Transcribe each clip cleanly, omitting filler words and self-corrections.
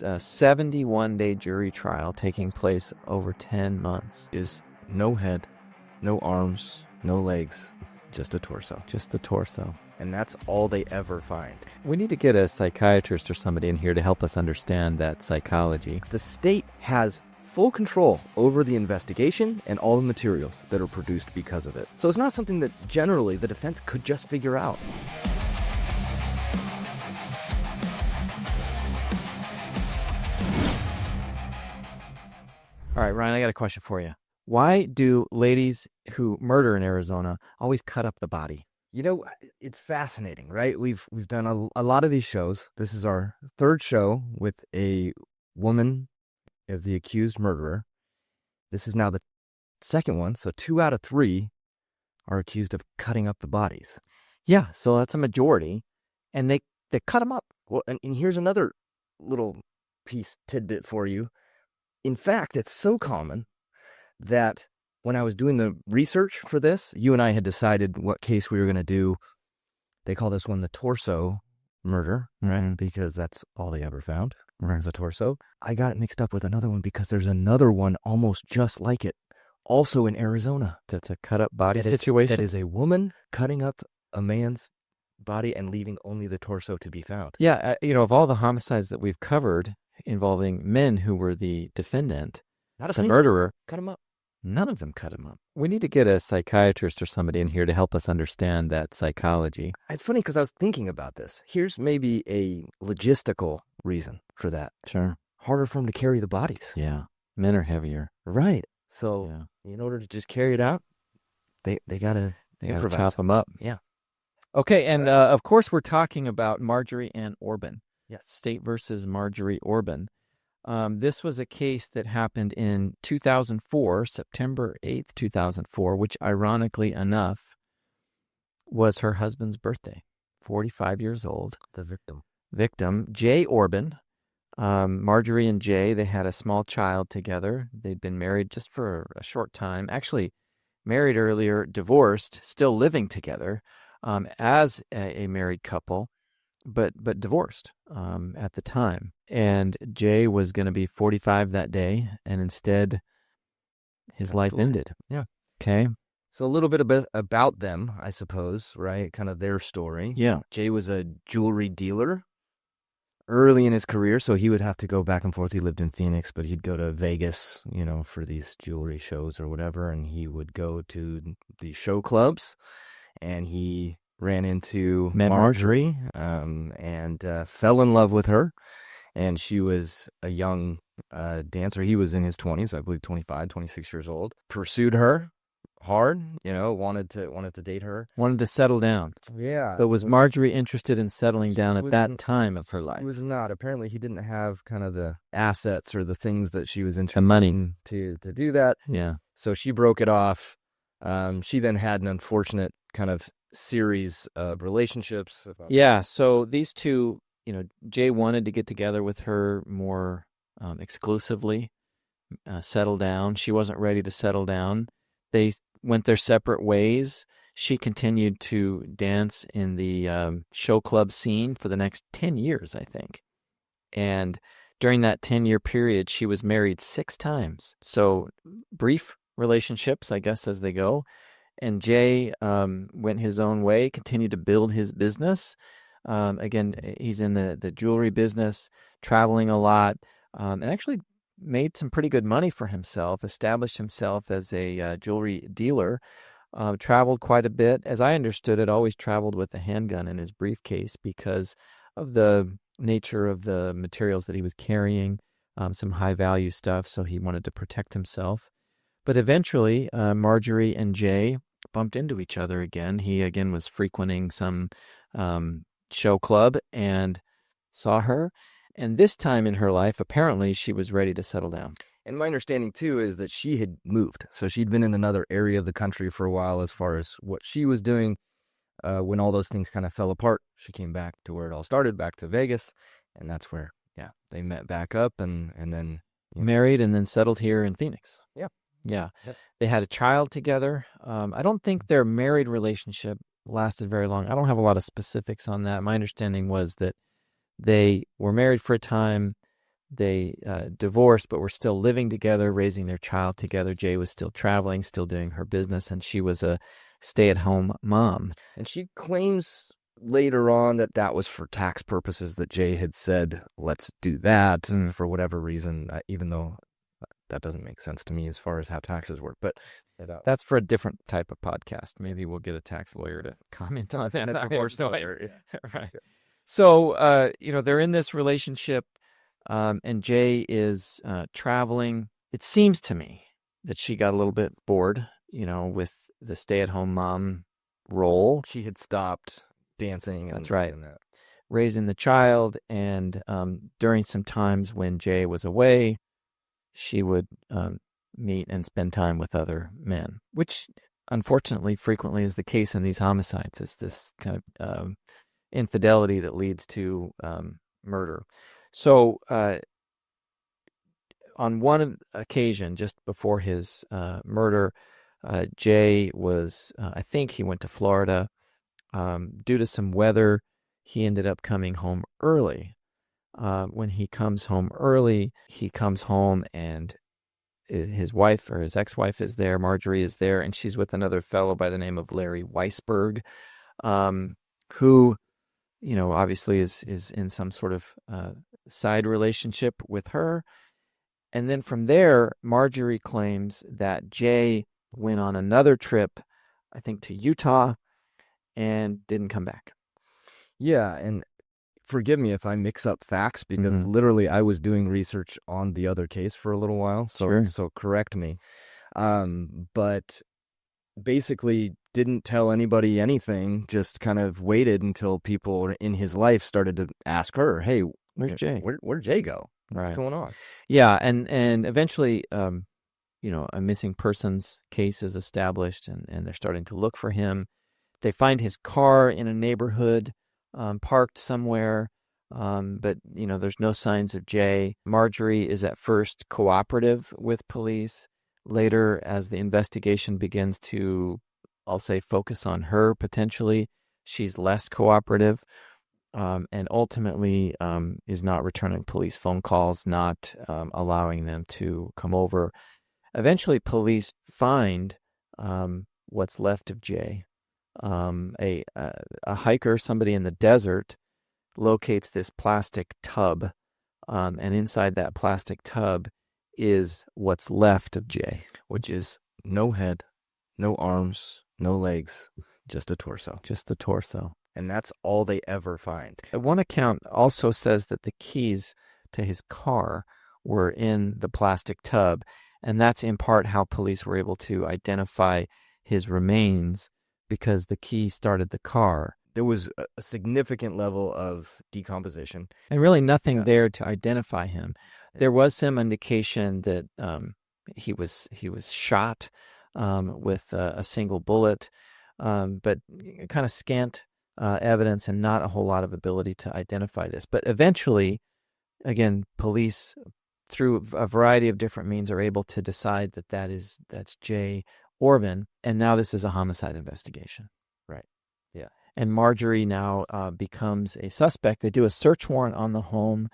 A 71-day jury trial taking place over 10 months. Is no head, no arms, no legs, just a torso. Just the torso. And that's all they ever find. We need to get a psychiatrist or somebody in here to help us understand that psychology. The state has full control over the investigation and all the materials that are produced because of it. So it's not something that generally the defense could just figure out. All right, Ryan, I got a question for you. Why do ladies who murder in Arizona always cut up the body? You know, it's fascinating, right? We've done a lot of these shows. This is our third show with a woman as the accused murderer. This is now the second one, so 2 out of 3 are accused of cutting up the bodies. Yeah, so that's a majority, and they cut them up. Well, and here's another little tidbit for you. In fact, it's so common that when I was doing the research for this, you and I had decided what case we were going to do. They call this one the torso murder, right? Because that's all they ever found, was a torso. I got it mixed up with another one because there's another one almost just like it, also in Arizona. That's a cut up body situation? That is a woman cutting up a man's body and leaving only the torso to be found. Yeah, of all the homicides that we've covered involving men who were the defendant, Not the murderer, cut him up. None of them cut him up. We need to get a psychiatrist or somebody in here to help us understand that psychology. It's funny because I was thinking about this. Here's maybe a logistical reason for that. Sure. Harder for them to carry the bodies. Yeah. Men are heavier. Right. So in order to just carry it out, they gotta chop them up. Yeah. Okay, and of course we're talking about Marjorie Ann Orbin. Yes. State versus Marjorie Orbin. This was a case that happened in 2004, September 8th, 2004, which ironically enough was her husband's birthday, 45 years old. The Victim, Jay Orbin. Marjorie and Jay, they had a small child together. They'd been married just for a short time. Actually, married earlier, divorced, still living together as a married couple. But divorced at the time. And Jay was going to be 45 that day, and instead his life ended. Yeah. Okay. So a little bit about them, I suppose, right? Kind of their story. Yeah. Jay was a jewelry dealer early in his career, so he would have to go back and forth. He lived in Phoenix, but he'd go to Vegas, for these jewelry shows or whatever, and he would go to the show clubs, and he ran into Marjorie and fell in love with her. And she was a young dancer. He was in his 20s, I believe 25, 26 years old. Pursued her hard, wanted to date her. Wanted to settle down. Yeah. But was Marjorie interested in settling down at that time of her life? He was not. Apparently he didn't have kind of the assets or the things that she was interested the money in to do that. Yeah. So she broke it off. She then had an unfortunate kind of series of relationships. Yeah, so these two, Jay wanted to get together with her more exclusively, settle down. She wasn't ready to settle down. They went their separate ways. She continued to dance in the show club scene for the next 10 years, I think. And during that 10-year period, she was married 6 times. So brief relationships, I guess, as they go. And Jay went his own way, continued to build his business. Again, he's in the jewelry business, traveling a lot, and actually made some pretty good money for himself, established himself as a jewelry dealer, traveled quite a bit. As I understood it, always traveled with a handgun in his briefcase because of the nature of the materials that he was carrying, some high-value stuff, so he wanted to protect himself. But eventually, Marjorie and Jay bumped into each other again. He, again, was frequenting some show club and saw her. And this time in her life, apparently, she was ready to settle down. And my understanding, too, is that she had moved. So she'd been in another area of the country for a while as far as what she was doing. When all those things kind of fell apart, she came back to where it all started, back to Vegas. And that's where, they met back up and then... Married and then settled here in Phoenix. Yeah. Yeah. Yep. They had a child together. I don't think their married relationship lasted very long. I don't have a lot of specifics on that. My understanding was that they were married for a time, They divorced, but were still living together, raising their child together. Jay was still traveling, still doing her business, and she was a stay-at-home mom. And she claims later on that that was for tax purposes, that Jay had said, let's do that for whatever reason, even though that doesn't make sense to me as far as how taxes work. But that's for a different type of podcast. Maybe we'll get a tax lawyer to comment on that. Of course, lawyer. Right. So, they're in this relationship, and Jay is traveling. It seems to me that she got a little bit bored, with the stay-at-home mom role. She had stopped dancing. That's right. Raising the child, and during some times when Jay was away, she would meet and spend time with other men, which unfortunately frequently is the case in these homicides. It's this kind of infidelity that leads to murder. So on one occasion, just before his murder, Jay was, I think he went to Florida. Due to some weather, he ended up coming home early. When he comes home early, he comes home and his wife or his ex-wife is there. Marjorie is there, and she's with another fellow by the name of Larry Weisberg, who, obviously is in some sort of side relationship with her. And then from there, Marjorie claims that Jay went on another trip, I think to Utah, and didn't come back. Yeah, and forgive me if I mix up facts, because literally I was doing research on the other case for a little while, so correct me. But basically didn't tell anybody anything, just kind of waited until people in his life started to ask her, hey, where's Jay? Where'd Jay go? What's Right. going on? Yeah, and eventually, a missing persons case is established, and they're starting to look for him. They find his car in a neighborhood, parked somewhere, but, there's no signs of Jay. Marjorie is at first cooperative with police. Later, as the investigation begins to, I'll say, focus on her potentially, she's less cooperative, and ultimately is not returning police phone calls, not allowing them to come over. Eventually, police find what's left of Jay. A hiker, somebody in the desert, locates this plastic tub, and inside that plastic tub is what's left of Jay, which is no head, no arms, no legs, just a torso. Just the torso. And that's all they ever find. One account also says that the keys to his car were in the plastic tub, and that's in part how police were able to identify his remains, because the key started the car. There was a significant level of decomposition. And really nothing there to identify him. There was some indication that he was shot with a single bullet, but kind of scant evidence and not a whole lot of ability to identify this. But eventually, again, police, through a variety of different means, are able to decide that that's Jay Orbin, and now this is a homicide investigation. Right. Yeah. And Marjorie now becomes a suspect. They do a search warrant on the home,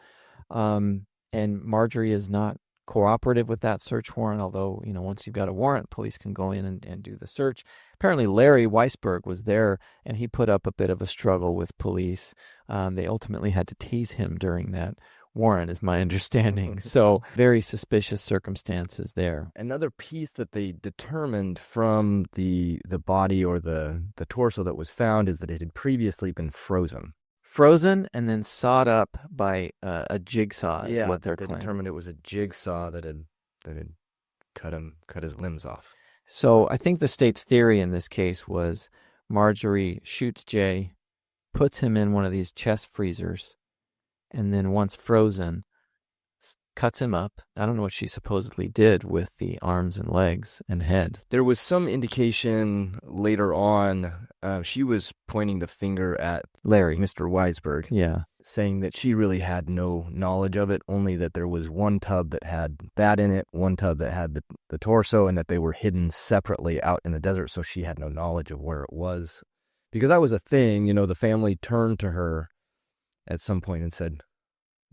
and Marjorie is not cooperative with that search warrant, although, once you've got a warrant, police can go in and do the search. Apparently, Larry Weisberg was there, and he put up a bit of a struggle with police. They ultimately had to tase him during that warrant, is my understanding. So very suspicious circumstances there. Another piece that they determined from the body or the torso that was found is that it had previously been frozen. Frozen and then sawed up by a jigsaw is what they're claiming. They determined it was a jigsaw that had cut his limbs off. So I think the state's theory in this case was Marjorie shoots Jay, puts him in one of these chest freezers, and then once frozen, cuts him up. I don't know what she supposedly did with the arms and legs and head. There was some indication later on. She was pointing the finger at Larry, Mr. Weisberg, saying that she really had no knowledge of it, only that there was one tub that had that in it, one tub that had the torso, and that they were hidden separately out in the desert, so she had no knowledge of where it was. Because that was a thing, the family turned to her at some point and said,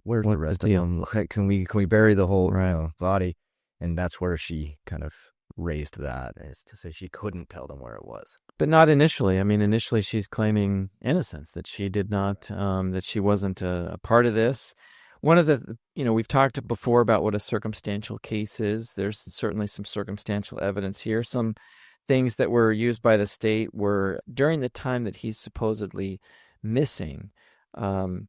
where's the rest of deal? them? Can we bury the whole Right. body? And that's where she kind of raised that, is to say she couldn't tell them where it was. But not initially. I mean, initially she's claiming innocence, that she did not, that she wasn't a part of this. One of the, we've talked before about what a circumstantial case is. There's certainly some circumstantial evidence here. Some things that were used by the state were during the time that he's supposedly missing, um,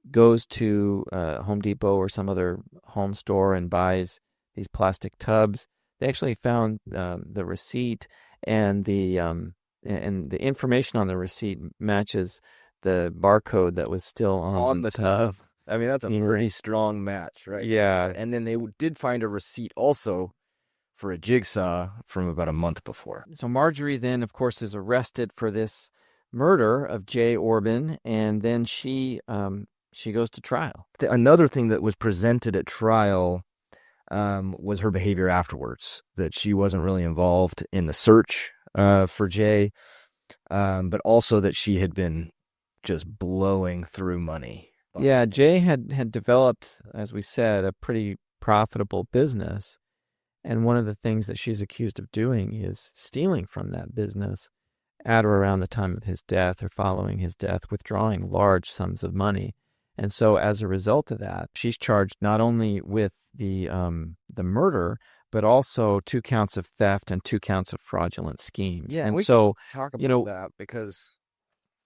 goes to Home Depot or some other home store and buys these plastic tubs. They actually found the receipt, and the information on the receipt matches the barcode that was still on the tub. I mean, that's a pretty strong match, right? Yeah. And then they did find a receipt also for a jigsaw from about a month before. So Marjorie then, of course, is arrested for this murder of Jay Orbin, and then she goes to trial. Another thing that was presented at trial was her behavior afterwards, that she wasn't really involved in the search for Jay, but also that she had been just blowing through money. Yeah, Jay had developed, as we said, a pretty profitable business. And one of the things that she's accused of doing is stealing from that business at or around the time of his death or following his death, withdrawing large sums of money. And so as a result of that, she's charged not only with the murder, but also 2 counts of theft and 2 counts of fraudulent schemes. Yeah, and we so talk about that, because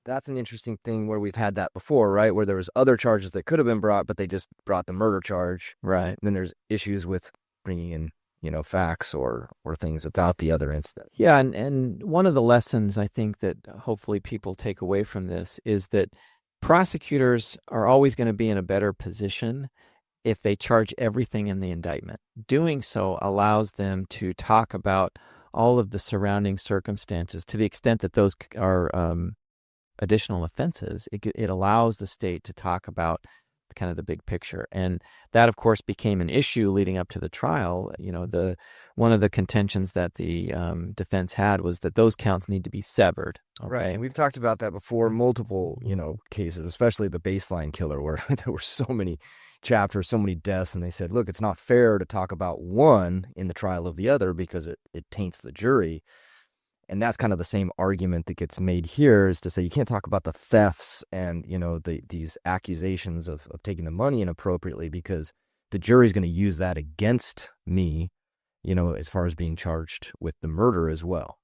that's an interesting thing where we've had that before, right? Where there was other charges that could have been brought, but they just brought the murder charge. Right. And then there's issues with bringing in, facts or things without the other incident. Yeah, and one of the lessons I think that hopefully people take away from this is that prosecutors are always going to be in a better position if they charge everything in the indictment. Doing so allows them to talk about all of the surrounding circumstances to the extent that those are additional offenses. It allows the state to talk about kind of the big picture. And that, of course, became an issue leading up to the trial. One of the contentions that the defense had was that those counts need to be severed. Okay? Right. And we've talked about that before, multiple, cases, especially the baseline killer, where there were so many chapters, so many deaths, and they said, look, it's not fair to talk about one in the trial of the other because it taints the jury. And that's kind of the same argument that gets made here, is to say you can't talk about the thefts and, these accusations of taking the money inappropriately, because the jury's going to use that against me, as far as being charged with the murder as well.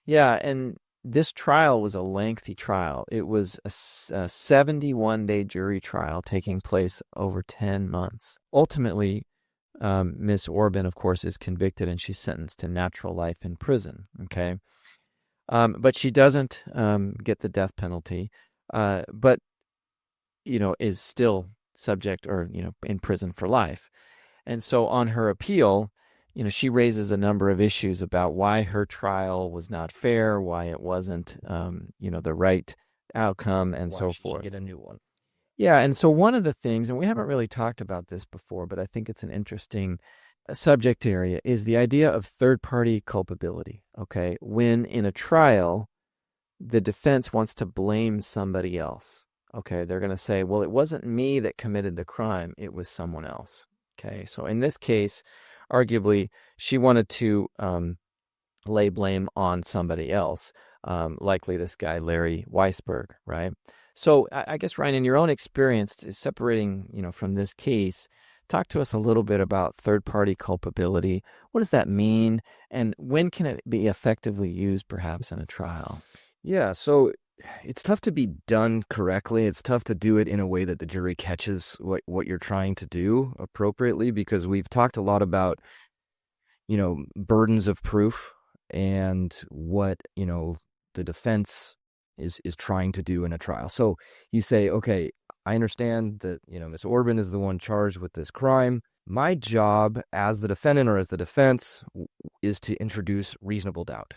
Yeah, and this trial was a lengthy trial. It was a 71-day jury trial taking place over 10 months. Ultimately, Miss Orbin, of course, is convicted and she's sentenced to natural life in prison, okay? But she doesn't get the death penalty, but, is still subject or, in prison for life. And so on her appeal, she raises a number of issues about why her trial was not fair, why it wasn't, the right outcome, and so forth. Get a new one. Yeah, and so one of the things, and we haven't really talked about this before, but I think it's an interesting subject area, is the idea of third-party culpability, okay? When in a trial, the defense wants to blame somebody else, okay? They're going to say, well, it wasn't me that committed the crime, it was someone else, okay? So in this case, arguably, she wanted to lay blame on somebody else, likely this guy, Larry Weisberg, right? So I guess, Ryan, in your own experience, separating, from this case, talk to us a little bit about third-party culpability. What does that mean? And when can it be effectively used, perhaps, in a trial? Yeah, so it's tough to be done correctly. It's tough to do it in a way that the jury catches what you're trying to do appropriately, because we've talked a lot about, burdens of proof and what, the defense is trying to do in a trial. So you say, okay, I understand that, Ms. Orbin is the one charged with this crime. My job as the defendant or as the defense is to introduce reasonable doubt,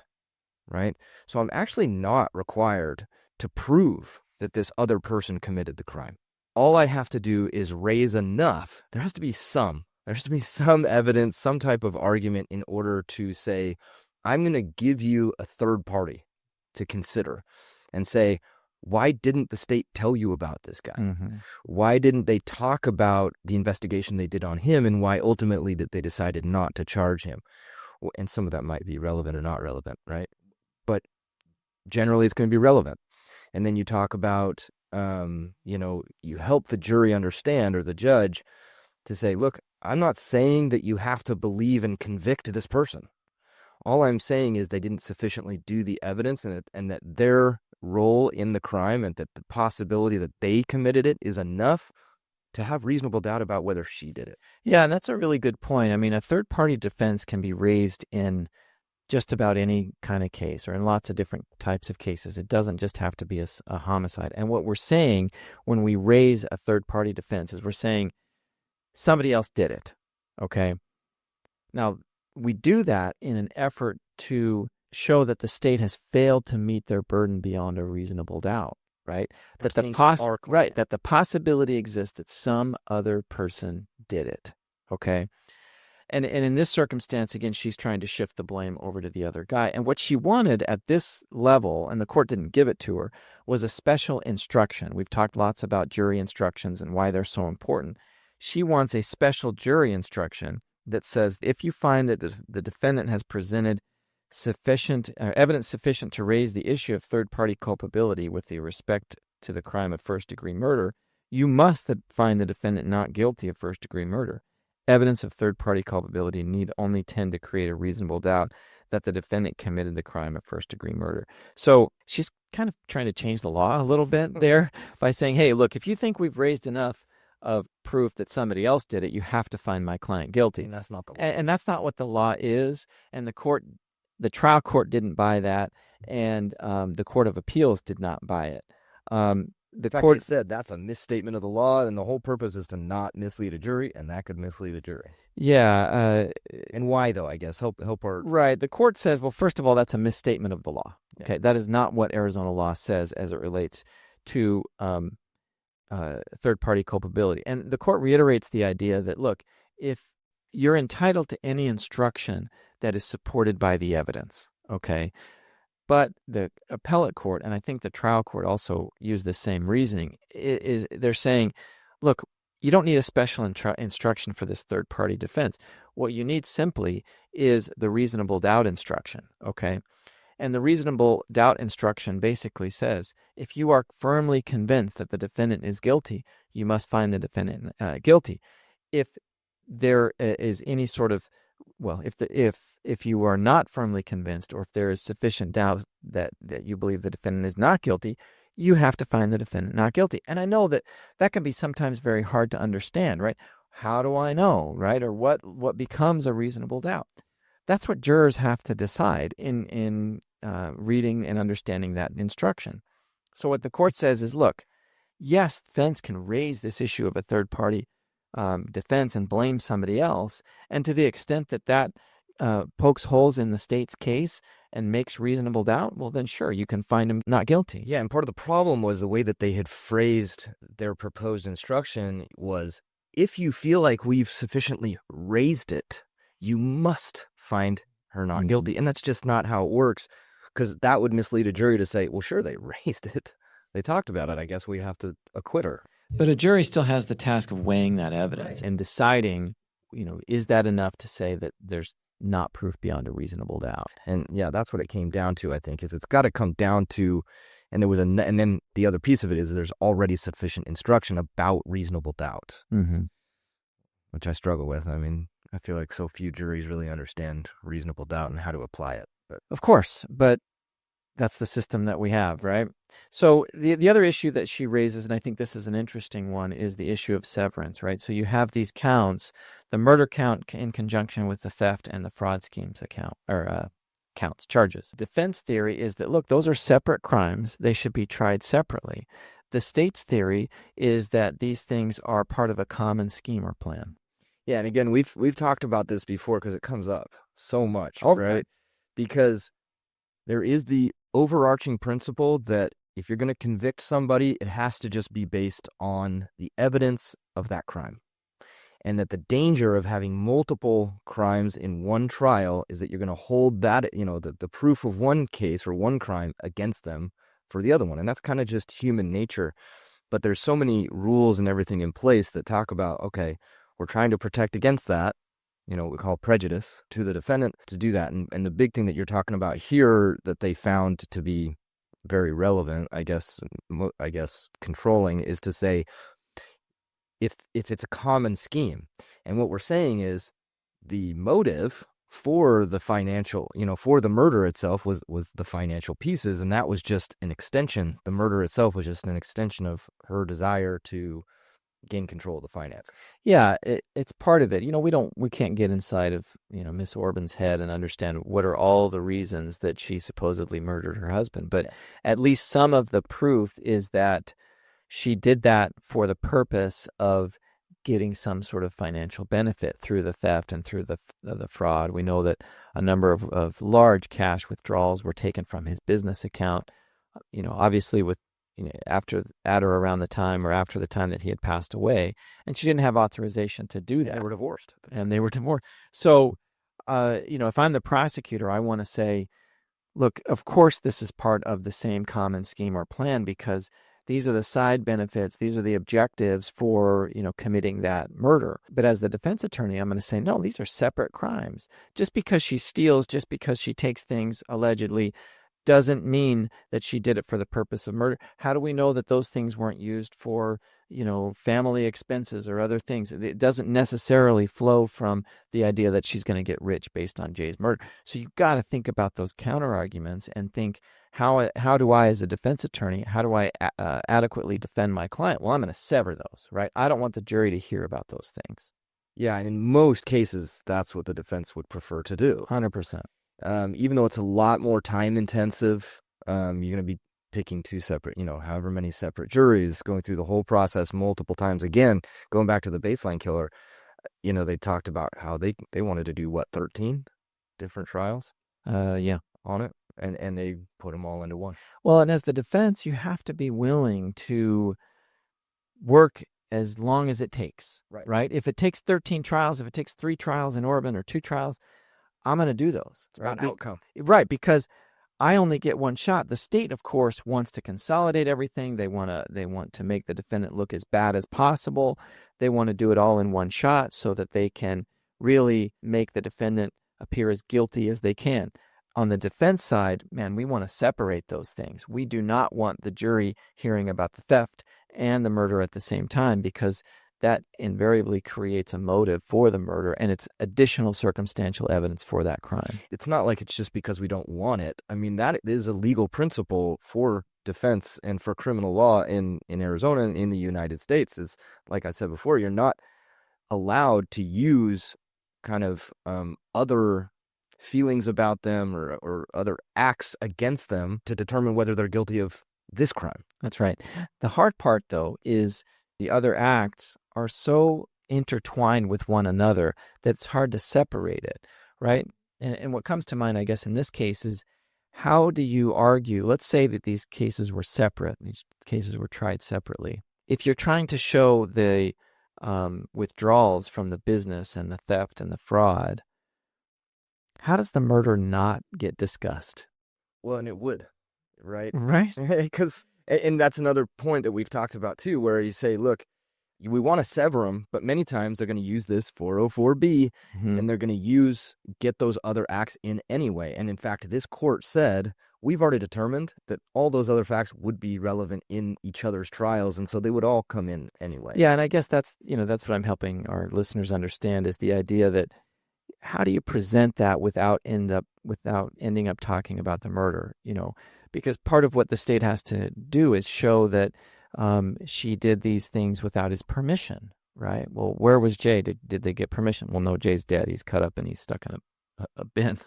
right? So I'm actually not required to prove that this other person committed the crime. All I have to do is raise enough. There has to be some evidence, some type of argument in order to say, I'm going to give you a third party to consider and say, why didn't the state tell you about this guy? Mm-hmm. Why didn't they talk about the investigation they did on him, and why ultimately that they decided not to charge him? And some of that might be relevant or not relevant, right? But generally it's going to be relevant. And then you talk about, you help the jury understand, or the judge, to say, look, I'm not saying that you have to believe and convict this person. All I'm saying is they didn't sufficiently do the evidence, and that their role in the crime, and that the possibility that they committed it is enough to have reasonable doubt about whether she did it. Yeah, and that's a really good point. I mean, a third-party defense can be raised in just about any kind of case, or in lots of different types of cases. It doesn't just have to be a homicide. And what we're saying when we raise a third-party defense is we're saying somebody else did it, okay? Now, we do that in an effort to show that the state has failed to meet their burden beyond a reasonable doubt, right? That the possibility exists that some other person did it, okay? And in this circumstance, again, she's trying to shift the blame over to the other guy. And what she wanted at this level, and the court didn't give it to her, was a special instruction. We've talked lots about jury instructions and why they're so important. She wants a special jury instruction that says if you find that the defendant has presented evidence sufficient to raise the issue of third-party culpability with respect to the crime of first-degree murder, you must find the defendant not guilty of first-degree murder. Evidence of third-party culpability need only tend to create a reasonable doubt that the defendant committed the crime of first-degree murder. So she's kind of trying to change the law a little bit there by saying, hey, look, if you think we've raised enough of proof that somebody else did it, you have to find my client guilty. And that's not the law. And that's not what the law is. And the trial court didn't buy that, and the Court of Appeals did not buy it. The court said that's a misstatement of the law, and the whole purpose is to not mislead a jury, and that could mislead a jury. Yeah. And why, though, I guess? Help our... Right. The court says, well, first of all, that's a misstatement of the law. Okay. Yeah. That is not what Arizona law says as it relates to third-party culpability. And the court reiterates the idea that, look, if you're entitled to any instruction that is supported by the evidence, okay? But the appellate court, and I think the trial court also used the same reasoning, they're saying, look, you don't need a special instruction for this third-party defense. What you need simply is the reasonable doubt instruction, okay? And the reasonable doubt instruction basically says, if you are firmly convinced that the defendant is guilty, you must find the defendant guilty. If there is any sort of, well, if you are not firmly convinced, or if there is sufficient doubt that you believe the defendant is not guilty, you have to find the defendant not guilty. And I know that can be sometimes very hard to understand, right? How do I know, right? Or what becomes a reasonable doubt? That's what jurors have to decide in reading and understanding that instruction. So what the court says is, look, yes, defense can raise this issue of a third-party defense and blame somebody else, and to the extent that pokes holes in the state's case and makes reasonable doubt, well, then sure, you can find him not guilty. Yeah, and part of the problem was the way that they had phrased their proposed instruction was, if you feel like we've sufficiently raised it, you must find her not guilty. And that's just not how it works, because that would mislead a jury to say, well, sure, they raised it. They talked about it. I guess we have to acquit her. But a jury still has the task of weighing that evidence and deciding, is that enough to say that there's not proof beyond a reasonable doubt? And yeah, that's what it came down to, I think, is it's got to come down to, and then the other piece of it is there's already sufficient instruction about reasonable doubt, which I struggle with. I mean, I feel like so few juries really understand reasonable doubt and how to apply it. Of course, but that's the system that we have, right? So the other issue that she raises, and I think this is an interesting one, is the issue of severance, right? So you have these counts, the murder count in conjunction with the theft and the fraud schemes charges. Defense theory is that, look, those are separate crimes. They should be tried separately. The state's theory is that these things are part of a common scheme or plan. Yeah, and again, we've talked about this before because it comes up so much, right? Because there is the overarching principle that if you're going to convict somebody, it has to just be based on the evidence of that crime. And that the danger of having multiple crimes in one trial is that you're going to hold that, the proof of one case or one crime against them for the other one. And that's kind of just human nature. But there's so many rules and everything in place that talk about, okay, we're trying to protect against that, what we call prejudice to the defendant to do that. And the big thing that you're talking about here that they found to be very relevant, I guess controlling, is to say if it's a common scheme. And what we're saying is the motive for the financial, for the murder itself was the financial pieces, and that was just an extension. The murder itself was just an extension of her desire to gain control of the finance. Yeah, it's part of it. We can't get inside of, Miss Orbin's head and understand what are all the reasons that she supposedly murdered her husband. But at least some of the proof is that she did that for the purpose of getting some sort of financial benefit through the theft and through the fraud. We know that a number of large cash withdrawals were taken from his business account, obviously with, at or around the time or after the time that he had passed away. And she didn't have authorization to do that. They were divorced. So, if I'm the prosecutor, I want to say, look, of course, this is part of the same common scheme or plan because these are the side benefits. These are the objectives for, committing that murder. But as the defense attorney, I'm going to say, no, these are separate crimes. Just because she steals, just because she takes things allegedly, doesn't mean that she did it for the purpose of murder. How do we know that those things weren't used for, family expenses or other things? It doesn't necessarily flow from the idea that she's going to get rich based on Jay's murder. So you've got to think about those counter arguments and think, how do I, as a defense attorney, how do I adequately defend my client? Well, I'm going to sever those, right? I don't want the jury to hear about those things. Yeah, and in most cases, that's what the defense would prefer to do. 100%. Even though it's a lot more time intensive, you're going to be picking two separate, however many separate juries, going through the whole process multiple times. Again, going back to the baseline killer, they talked about how they wanted to do 13 different trials Yeah. on it, and they put them all into one. Well, and as the defense, you have to be willing to work as long as it takes, right? If it takes 13 trials, if it takes 3 trials in Orbin or 2 trials, I'm going to do those. It's about outcome. Right, because I only get one shot. The state, of course, wants to consolidate everything. They want to make the defendant look as bad as possible. They want to do it all in one shot so that they can really make the defendant appear as guilty as they can. On the defense side, man, we want to separate those things. We do not want the jury hearing about the theft and the murder at the same time because that invariably creates a motive for the murder, and it's additional circumstantial evidence for that crime. It's not like it's just because we don't want it. I mean, that is a legal principle for defense and for criminal law in Arizona and in the United States. Is, like I said before, you're not allowed to use kind of other feelings about them or other acts against them to determine whether they're guilty of this crime. That's right. The hard part, though, is the other acts are so intertwined with one another that it's hard to separate it, right? And what comes to mind, I guess, in this case is how do you argue? Let's say that these cases were separate. These cases were tried separately. If you're trying to show the withdrawals from the business and the theft and the fraud, how does the murder not get discussed? Well, and it would, right? Right. And that's another point that we've talked about too, where you say, look, we want to sever them, but many times they're going to use this 404B and they're going to get those other acts in anyway. And in fact, this court said, we've already determined that all those other facts would be relevant in each other's trials. And so they would all come in anyway. Yeah. And I guess that's what I'm helping our listeners understand is the idea that how do you present that without ending up talking about the murder, because part of what the state has to do is show that she did these things without his permission, right? Well, where was Jay? Did they get permission? Well, no, Jay's dead. He's cut up and he's stuck in a bin.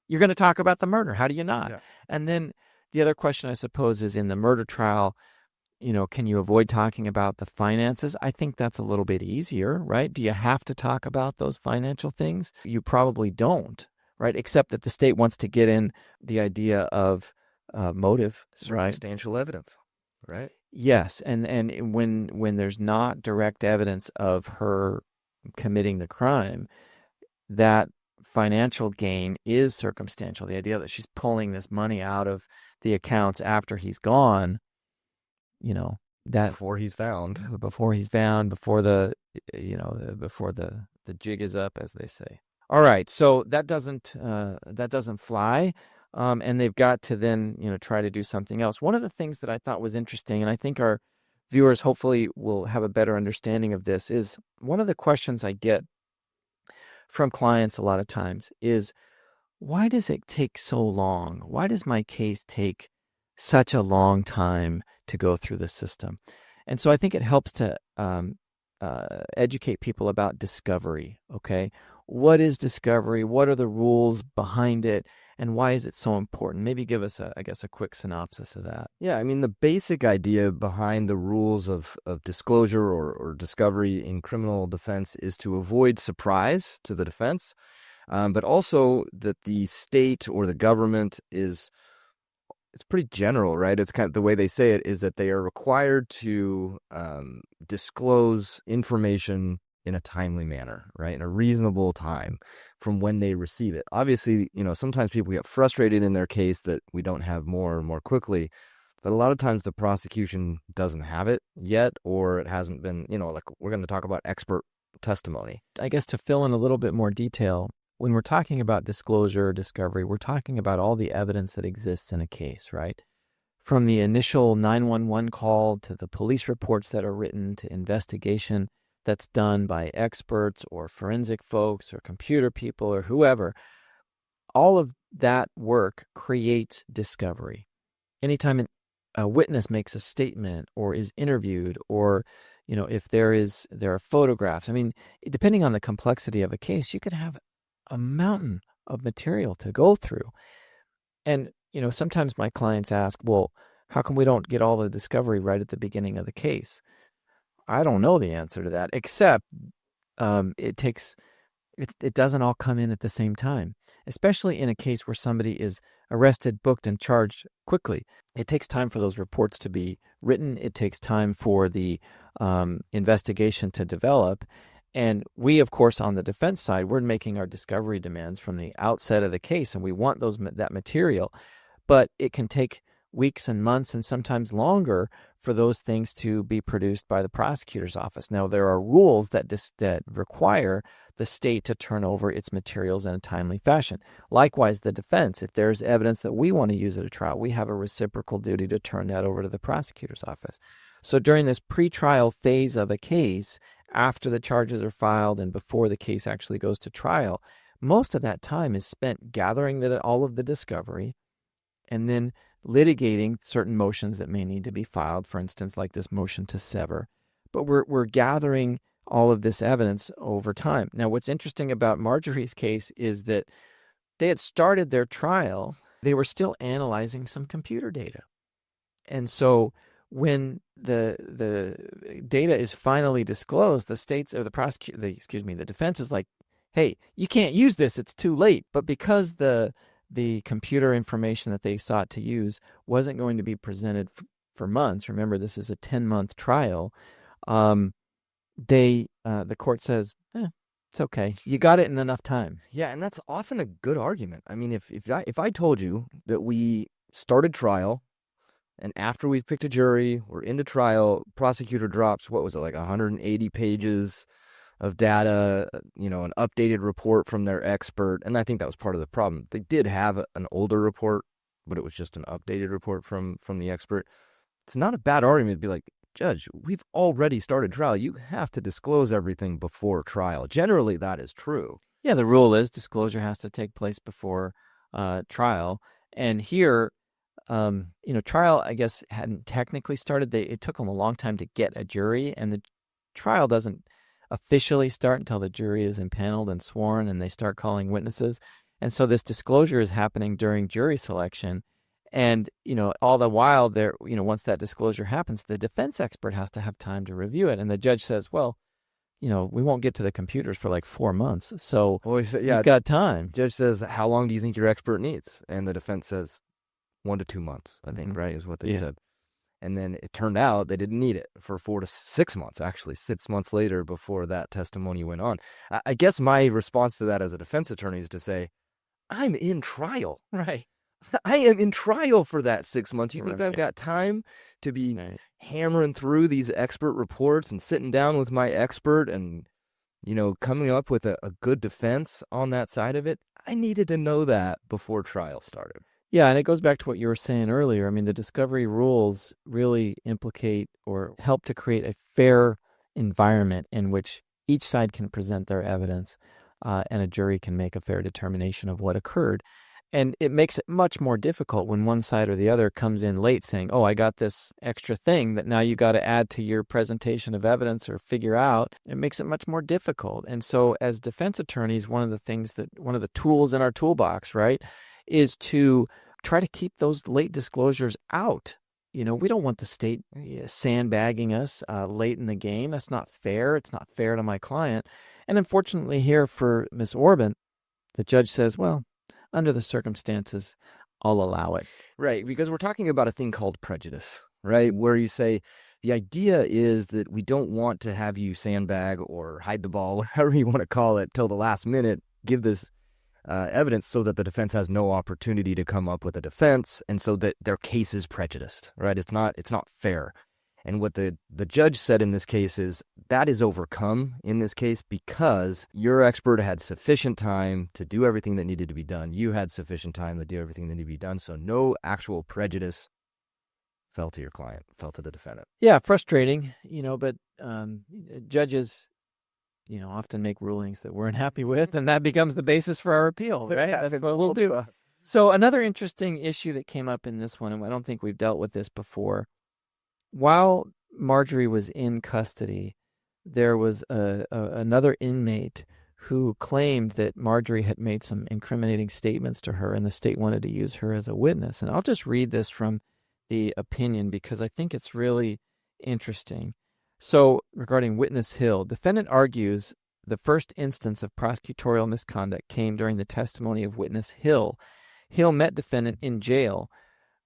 You're going to talk about the murder. How do you not? Yeah. And then the other question, I suppose, is in the murder trial, can you avoid talking about the finances? I think that's a little bit easier, right? Do you have to talk about those financial things? You probably don't, right? Except that the state wants to get in the idea of motive, right? Circumstantial evidence, right? Yes, and when there's not direct evidence of her committing the crime, that financial gain is circumstantial. The idea that she's pulling this money out of the accounts after he's gone, that Before he's found. before he's found, before before the jig is up, as they say. All right, so that doesn't fly, and they've got to then try to do something else. One of the things that I thought was interesting, and I think our viewers hopefully will have a better understanding of this, is one of the questions I get from clients a lot of times is, why does it take so long? Why does my case take such a long time to go through the system? And so I think it helps to educate people about discovery, okay? What is discovery? What are the rules behind it? And why is it so important? Maybe give us, a quick synopsis of that. Yeah, I mean, the basic idea behind the rules of disclosure or discovery in criminal defense is to avoid surprise to the defense, but also that the state or the government it's pretty general, right? It's kind of the way they say it is that they are required to disclose information in a timely manner, right? In a reasonable time from when they receive it. Obviously, sometimes people get frustrated in their case that we don't have more quickly, but a lot of times the prosecution doesn't have it yet, or it hasn't been, like we're going to talk about expert testimony. I guess to fill in a little bit more detail, when we're talking about disclosure or discovery, we're talking about all the evidence that exists in a case, right? From the initial 911 call to the police reports that are written to investigation that's done by experts or forensic folks or computer people or whoever, all of that work creates discovery. Anytime a witness makes a statement or is interviewed, or if there are photographs, I mean, depending on the complexity of a case, you could have a mountain of material to go through. And sometimes my clients ask, well, how come we don't get all the discovery right at the beginning of the case? I don't know the answer to that, except it doesn't all come in at the same time, especially in a case where somebody is arrested, booked, and charged quickly. It takes time for those reports to be written. It takes time for the investigation to develop. And we, of course, on the defense side, we're making our discovery demands from the outset of the case, and we want that material. But it can take weeks and months and sometimes longer for those things to be produced by the prosecutor's office. Now, there are rules that require the state to turn over its materials in a timely fashion. Likewise, the defense, if there's evidence that we want to use at a trial, we have a reciprocal duty to turn that over to the prosecutor's office. So during this pretrial phase of a case, after the charges are filed and before the case actually goes to trial, most of that time is spent gathering all of the discovery and then litigating certain motions that may need to be filed, for instance, like this motion to sever. But we're gathering all of this evidence over time. Now, what's interesting about Marjorie's case is that they had started their trial. They were still analyzing some computer data. And so when the data is finally disclosed, the states or the defense is like, hey, you can't use this, it's too late. But because the computer information that they sought to use wasn't going to be presented for months, remember this is a 10-month trial, the court says, it's okay, you got it in enough time. Yeah, and that's often a good argument. I mean, if I told you that we started trial, and after we picked a jury, we're into trial, prosecutor drops, what was it, like 180 pages of data, an updated report from their expert. And I think that was part of the problem. They did have an older report, but it was just an updated report from the expert. It's not a bad argument to be like, Judge, we've already started trial. You have to disclose everything before trial. Generally, that is true. Yeah, the rule is disclosure has to take place before trial. And here, trial, I guess, hadn't technically started. It took them a long time to get a jury, and the trial doesn't officially start until the jury is impaneled and sworn and they start calling witnesses. And so this disclosure is happening during jury selection. And, all the while there, once that disclosure happens, the defense expert has to have time to review it. And the judge says, well, we won't get to the computers for like 4 months. So you've got time. Judge says, how long do you think your expert needs? And the defense says 1 to 2 months, I think, right, is what they said. And then it turned out they didn't need it for 4 to 6 months, actually, 6 months later before that testimony went on. I guess my response to that as a defense attorney is to say, I'm in trial. Right. I am in trial for that 6 months. You think I've Right. got time to be Right. hammering through these expert reports and sitting down with my expert and, coming up with a good defense on that side of it? I needed to know that before trial started. Yeah, and it goes back to what you were saying earlier. I mean, the discovery rules really implicate or help to create a fair environment in which each side can present their evidence, and a jury can make a fair determination of what occurred. And it makes it much more difficult when one side or the other comes in late saying, oh, I got this extra thing that now you got to add to your presentation of evidence or figure out. It makes it much more difficult. And so as defense attorneys, one of the tools in our toolbox, right, is to try to keep those late disclosures out. We don't want the state sandbagging us late in the game. That's not fair. It's not fair to my client. And unfortunately here for Miss Orbin, the judge says, well, under the circumstances, I'll allow it. Right, because we're talking about a thing called prejudice, right? Where you say the idea is that we don't want to have you sandbag or hide the ball, whatever you want to call it, till the last minute, give this evidence so that the defense has no opportunity to come up with a defense, and so that their case is prejudiced, right? It's not fair. And what the judge said in this case is that is overcome in this case because your expert had sufficient time to do everything that needed to be done. You had sufficient time to do everything that needed to be done. So no actual prejudice fell to your client, fell to the defendant. Yeah, frustrating, but judges, often make rulings that we're unhappy with, and that becomes the basis for our appeal, right? That's what we'll do. So another interesting issue that came up in this one, and I don't think we've dealt with this before, while Marjorie was in custody, there was another inmate who claimed that Marjorie had made some incriminating statements to her, and the state wanted to use her as a witness. And I'll just read this from the opinion because I think it's really interesting. So, regarding Witness Hill, defendant argues the first instance of prosecutorial misconduct came during the testimony of Witness Hill. Hill met defendant in jail,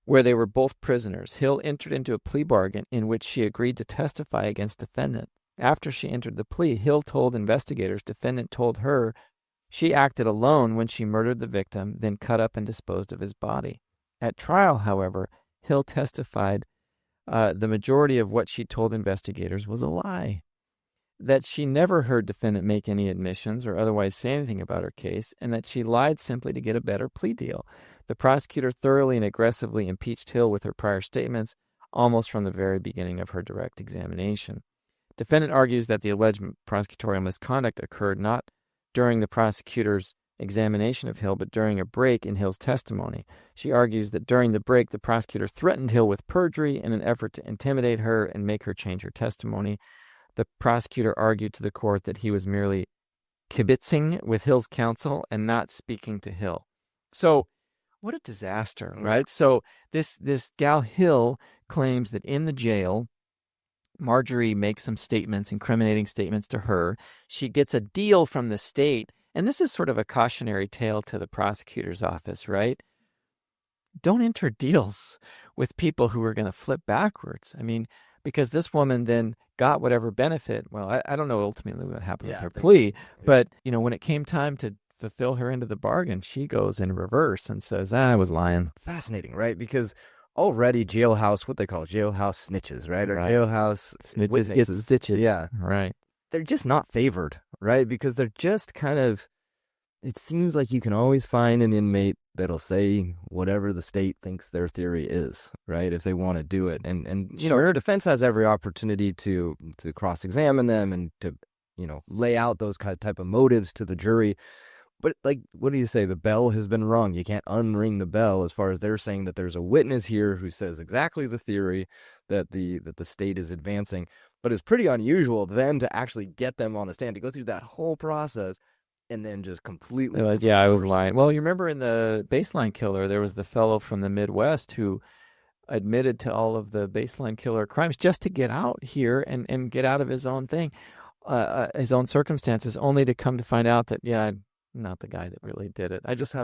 where they were both prisoners. Hill entered into a plea bargain in which she agreed to testify against defendant. After she entered the plea, Hill told investigators defendant told her she acted alone when she murdered the victim, then cut up and disposed of his body. At trial, however, Hill testified the majority of what she told investigators was a lie, that she never heard defendant make any admissions or otherwise say anything about her case, and that she lied simply to get a better plea deal. The prosecutor thoroughly and aggressively impeached Hill with her prior statements almost from the very beginning of her direct examination. Defendant argues that the alleged prosecutorial misconduct occurred not during the prosecutor's examination of Hill, but during a break in Hill's testimony. She argues that during the break, the prosecutor threatened Hill with perjury in an effort to intimidate her and make her change her testimony. The prosecutor argued to the court that he was merely kibitzing with Hill's counsel and not speaking to Hill. So, what a disaster, right? So this gal Hill claims that in the jail, Marjorie makes some statements, incriminating statements to her. She gets a deal from the state. And this is sort of a cautionary tale to the prosecutor's office, right? Don't enter deals with people who are going to flip backwards. I mean, because this woman then got whatever benefit. Well, I don't know ultimately what happened with her plea, but, when it came time to fulfill her end of the bargain, she goes in reverse and says, I was lying. Fascinating, right? Because already jailhouse, what they call jailhouse snitches, right? Or jailhouse snitches get stitches. Yeah. Right. They're just not favored, right? Because they're just kind of, it seems like you can always find an inmate that'll say whatever the state thinks their theory is, right? If they want to do it. And your defense has every opportunity to cross-examine them and to, lay out those type of motives to the jury. But what do you say? The bell has been rung. You can't unring the bell as far as they're saying that there's a witness here who says exactly the theory that the state is advancing. But it's pretty unusual then to actually get them on the stand, to go through that whole process and then just completely... Like, yeah, I was lying. Well, you remember in the Baseline Killer, there was the fellow from the Midwest who admitted to all of the Baseline Killer crimes just to get out here and get out of his own thing, his own circumstances, only to come to find out that, I'm not the guy that really did it. I just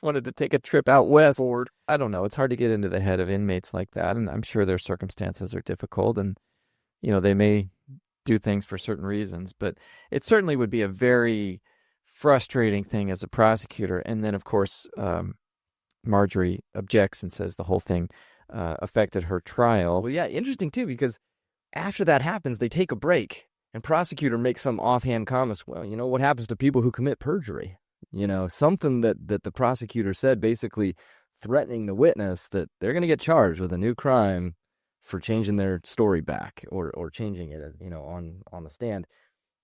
wanted to take a trip out west. I don't know. It's hard to get into the head of inmates like that, and I'm sure their circumstances are difficult, and they may do things for certain reasons, but it certainly would be a very frustrating thing as a prosecutor. And then, of course, Marjorie objects and says the whole thing affected her trial. Well, yeah, interesting too, because after that happens, they take a break, and prosecutor makes some offhand comments. Well, what happens to people who commit perjury? Something that the prosecutor said, basically threatening the witness that they're going to get charged with a new crime for changing their story back or changing it, on the stand.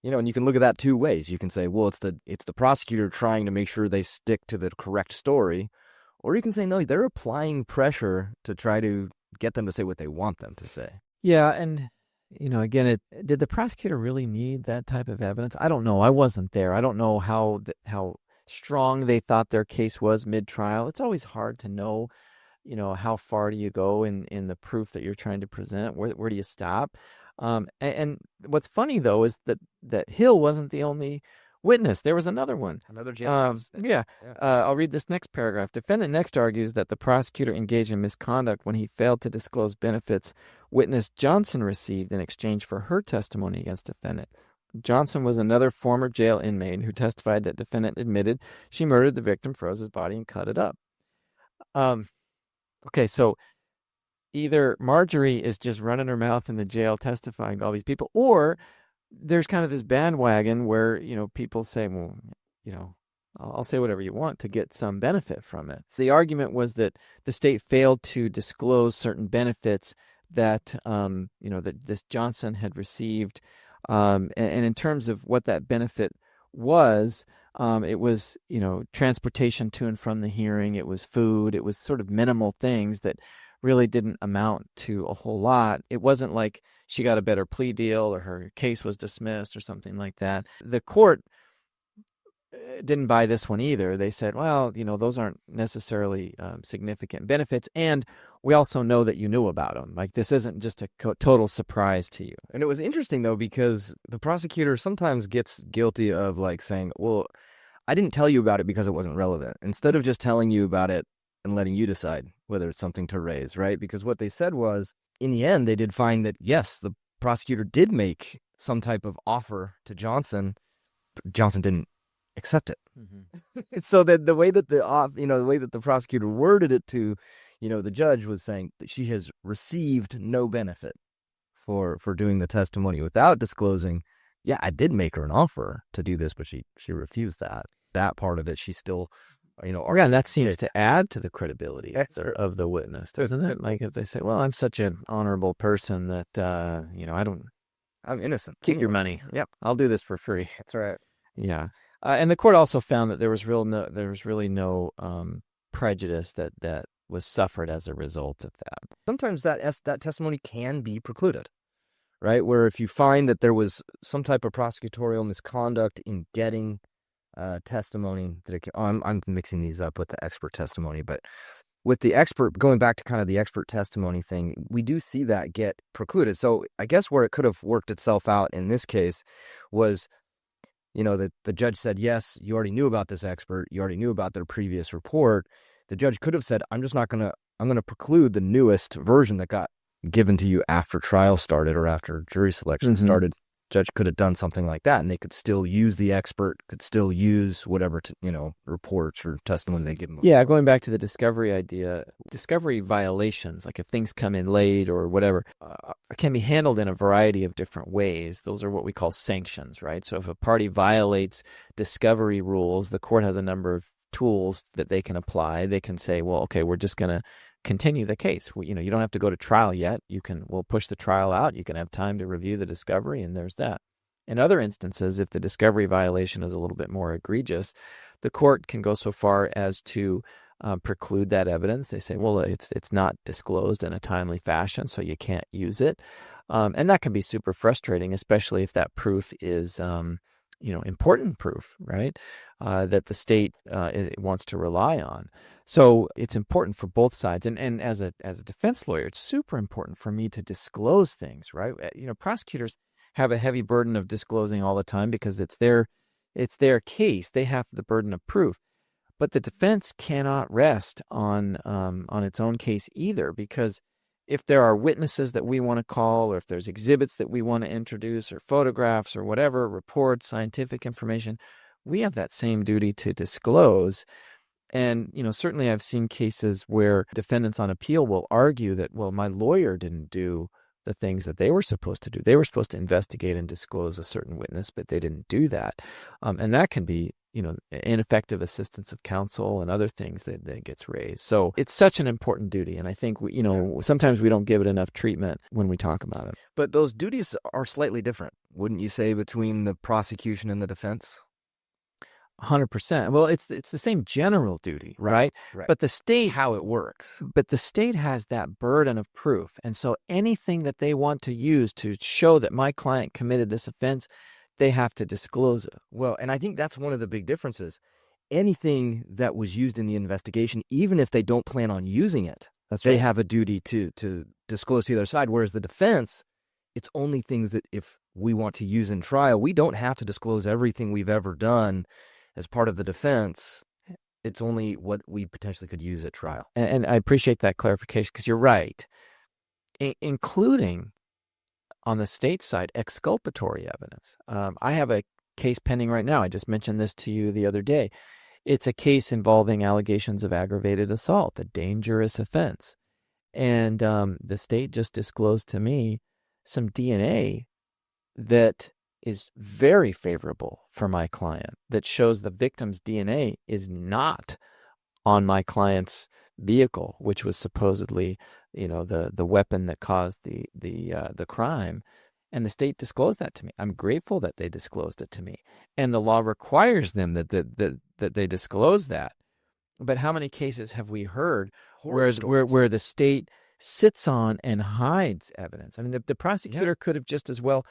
And you can look at that two ways. You can say, well, it's the prosecutor trying to make sure they stick to the correct story, or you can say, no, they're applying pressure to try to get them to say what they want them to say. Yeah, and again, did the prosecutor really need that type of evidence? I don't know. I wasn't there. I don't know how strong they thought their case was mid-trial. It's always hard to know, how far do you go in the proof that you're trying to present? Where do you stop? And what's funny though is that Hill wasn't the only witness. There was another one. Another jail. I'll read this next paragraph. Defendant next argues that the prosecutor engaged in misconduct when he failed to disclose benefits witness Johnson received in exchange for her testimony against defendant. Johnson was another former jail inmate who testified that defendant admitted she murdered the victim, froze his body, and cut it up. Okay, so either Marjorie is just running her mouth in the jail testifying to all these people, or there's kind of this bandwagon where, people say, well, I'll say whatever you want to get some benefit from it. The argument was that the state failed to disclose certain benefits that, that this Johnson had received. And in terms of what that benefit was, it was, transportation to and from the hearing. It was food. It was sort of minimal things that really didn't amount to a whole lot. It wasn't like she got a better plea deal or her case was dismissed or something like that. The court didn't buy this one either. They said, well, those aren't necessarily significant benefits. And we also know that you knew about them. Like, this isn't just a total surprise to you. And it was interesting, though, because the prosecutor sometimes gets guilty of saying, well, I didn't tell you about it because it wasn't relevant. Instead of just telling you about it and letting you decide whether it's something to raise, right? Because what they said was, in the end, they did find that, yes, the prosecutor did make some type of offer to Johnson, but Johnson didn't accept it. Mm-hmm. So that the way that the prosecutor worded it to, the judge was saying that she has received no benefit for doing the testimony without disclosing, yeah, I did make her an offer to do this, but she refused that part of it. She still, and that seems to add to the credibility of the witness, doesn't it? Like, if they say, well, I'm such an honorable person that, I'm innocent. Keep your money. Yep. I'll do this for free. That's right. Yeah. And the court also found that there was really no prejudice that was suffered as a result of that. Sometimes that testimony can be precluded, right? Where if you find that there was some type of prosecutorial misconduct in getting testimony, I'm mixing these up with the expert testimony, but with the expert, going back to kind of the expert testimony thing, we do see that get precluded. So I guess where it could have worked itself out in this case was, that the judge said, yes, you already knew about this expert. You already knew about their previous report. The judge could have said, I'm going to preclude the newest version that got given to you after trial started or after jury selection started. Judge could have done something like that, and they could still use the expert, could still use whatever, reports or testimony they give them. Yeah, going back to the discovery idea, discovery violations, like if things come in late or whatever, can be handled in a variety of different ways. Those are what we call sanctions, right? So if a party violates discovery rules, the court has a number of tools that they can apply. They can say, well, okay, we're just going to continue the case. You don't have to go to trial yet. We'll push the trial out. You can have time to review the discovery, and there's that. In other instances, if the discovery violation is a little bit more egregious, the court can go so far as to preclude that evidence. They say, well, it's not disclosed in a timely fashion, so you can't use it. And that can be super frustrating, especially if that proof is important proof, right? That the state wants to rely on. So it's important for both sides. And as a defense lawyer, it's super important for me to disclose things, right? Prosecutors have a heavy burden of disclosing all the time because it's their case. They have the burden of proof. But the defense cannot rest on its own case either, because if there are witnesses that we want to call, or if there's exhibits that we want to introduce, or photographs, or whatever, reports, scientific information, we have that same duty to disclose. And, certainly I've seen cases where defendants on appeal will argue that, well, my lawyer didn't do the things that they were supposed to do. They were supposed to investigate and disclose a certain witness, but they didn't do that. And that can be, ineffective assistance of counsel and other things that gets raised. So it's such an important duty. And I think, sometimes we don't give it enough treatment when we talk about it. But those duties are slightly different, wouldn't you say, between the prosecution and the defense? 100%. Well, it's the same general duty, right? Right. But the state, How it works. But the state has that burden of proof. And so anything that they want to use to show that my client committed this offense, they have to disclose it. Well, and I think that's one of the big differences. Anything that was used in the investigation, even if they don't plan on using it, they have a duty to disclose to the other side. Whereas the defense, it's only things that if we want to use in trial, we don't have to disclose everything we've ever done as part of the defense. It's only what we potentially could use at trial. And I appreciate that clarification because you're right, including on the state side, exculpatory evidence. I have a case pending right now. I just mentioned this to you the other day. It's a case involving allegations of aggravated assault, a dangerous offense. And the state just disclosed to me some DNA that is very favorable for my client, that shows the victim's DNA is not on my client's vehicle, which was supposedly, the weapon that caused the crime. And the state disclosed that to me. I'm grateful that they disclosed it to me. And the law requires them that they disclose that. But how many cases have we heard where the state sits on and hides evidence? I mean, the prosecutor could have just as well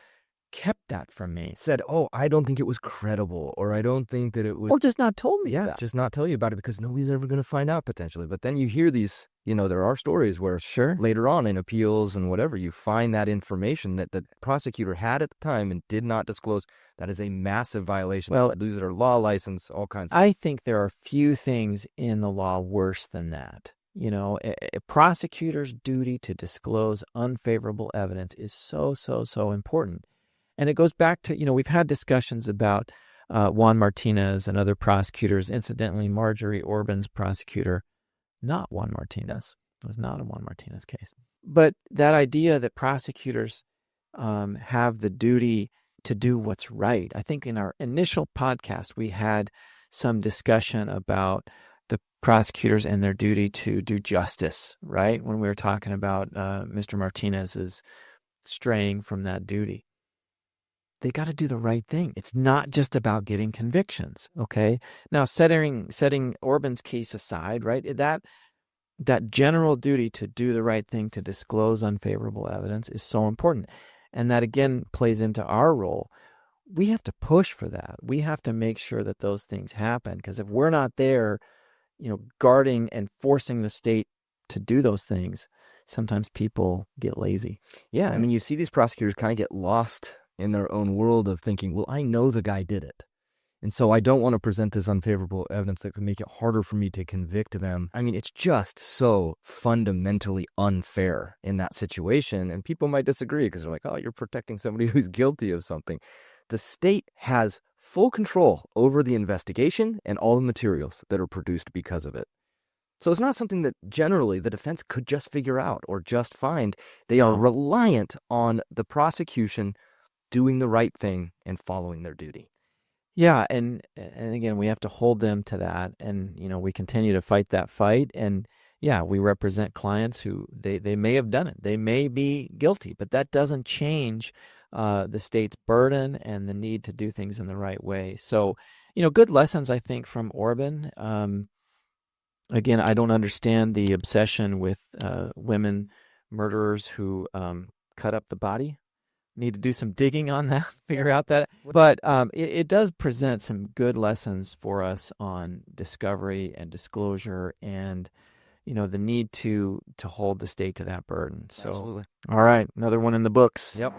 kept that from me. Said, oh, I don't think it was credible, or I don't think that it was... Or just not told me that. Just not tell you about it because nobody's ever going to find out potentially. But then you hear these, there are stories where later on in appeals and whatever, you find that information that the prosecutor had at the time and did not disclose. That is a massive violation. Well, lose their law license, all kinds of... I think there are few things in the law worse than that. A prosecutor's duty to disclose unfavorable evidence is so, so, so important. And it goes back to, we've had discussions about Juan Martinez and other prosecutors. Incidentally, Marjorie Orbin's prosecutor, not Juan Martinez. It was not a Juan Martinez case. But that idea that prosecutors have the duty to do what's right. I think in our initial podcast, we had some discussion about the prosecutors and their duty to do justice, right? When we were talking about Mr. Martinez's straying from that duty. They got to do the right thing. It's not just about getting convictions, okay? Now, setting Orbin's case aside, right, that general duty to do the right thing, to disclose unfavorable evidence is so important. And that, again, plays into our role. We have to push for that. We have to make sure that those things happen, because if we're not there, guarding and forcing the state to do those things, sometimes people get lazy. Yeah, I mean, you see these prosecutors kind of get lost in their own world of thinking, well, I know the guy did it, and so I don't want to present this unfavorable evidence that could make it harder for me to convict them. I mean, it's just so fundamentally unfair in that situation, and people might disagree because they're like, oh, you're protecting somebody who's guilty of something. The state has full control over the investigation and all the materials that are produced because of it. So it's not something that generally the defense could just figure out or just find. They are reliant on the prosecution doing the right thing and following their duty. Yeah, and again, we have to hold them to that, and we continue to fight that fight. And yeah, we represent clients who they may have done it, they may be guilty, but that doesn't change the state's burden and the need to do things in the right way. So, good lessons, I think, from Orbin. Again, I don't understand the obsession with women murderers who cut up the body. Need to do some digging on that, figure out that. But it does present some good lessons for us on discovery and disclosure and, the need to hold the state to that burden. So, absolutely. All right, another one in the books. Yep.